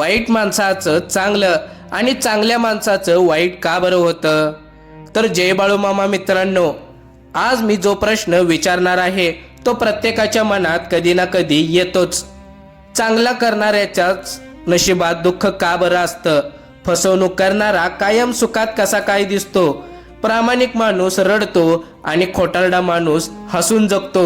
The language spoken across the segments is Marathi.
वाईट माणसाचं चांगलं आणि चांगल्या माणसाचं वाईट का बरं होतं? तर जय बाळूमामा मित्रांनो, आज मी जो प्रश्न विचारणार आहे तो प्रत्येकाच्या मनात कधी ना कधी येतोच. चांगला करणाऱ्याच्याच नशिबात दुःख का बरं असतं? फसवणूक करणारा कायम सुखात कसा काय दिसतो? प्रामाणिक माणूस रडतो आणि खोटारडा माणूस हसून जगतो.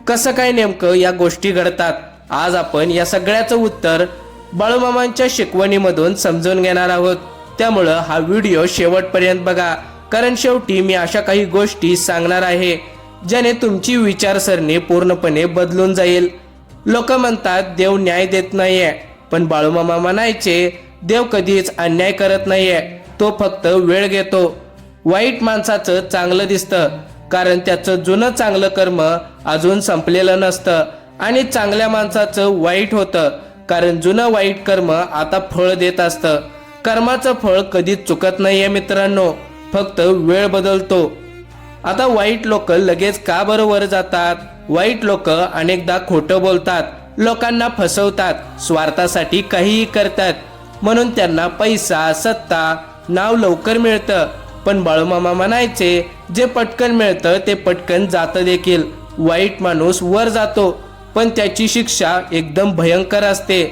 कसं काय नेमकं या गोष्टी घडतात? आज आपण या सगळ्याचं उत्तर बाळूमामांच्या शिकवणीमधून समजून घेणार आहोत. त्यामुळं हा व्हिडिओ शेवटपर्यंत बघा, कारण शेवटी मी अशा काही गोष्टी सांगणार आहे ज्याने तुमची विचारसरणी पूर्णपणे बदलून जाईल. लोक म्हणतात देव न्याय देत नाहीये, पण बाळूमामा म्हणायचे देव कधीच अन्याय करत नाहीये, तो फक्त वेळ घेतो. वाईट माणसाचं चांगलं दिसतं कारण त्याचं जुनं चांगलं कर्म अजून संपलेलं नसतं, आणि चांगल्या माणसाचं वाईट होतं कारण जुनं वाईट कर्म आता फळ देत असतं. कर्माचं फळ कधीच चुकत नाहीये मित्रांनो, फक्त वेळ बदलतो. आता वाईट लोक लगेच का बरं वर जातात? वाईट लोक अनेकदा खोटं बोलतात, लोकांना फसवतात, स्वार्थासाठी काहीही करतात, म्हणून त्यांना पैसा, सत्ता, नाव लवकर मिळतं. पण बाळूमामा म्हणायचे जे पटकन मिळतं ते पटकन जातं देखील. वाईट माणूस वर जातो पण त्याची शिक्षा एकदम भयंकर असते.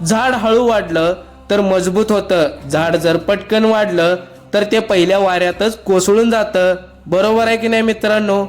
झाड हळू वाढलं तर मजबूत होतं, झाड जर पटकन वाढलं तर ते पहिल्या वाऱ्यातच कोसळून जातं. बरोबर आहे की नाही मित्रांनो?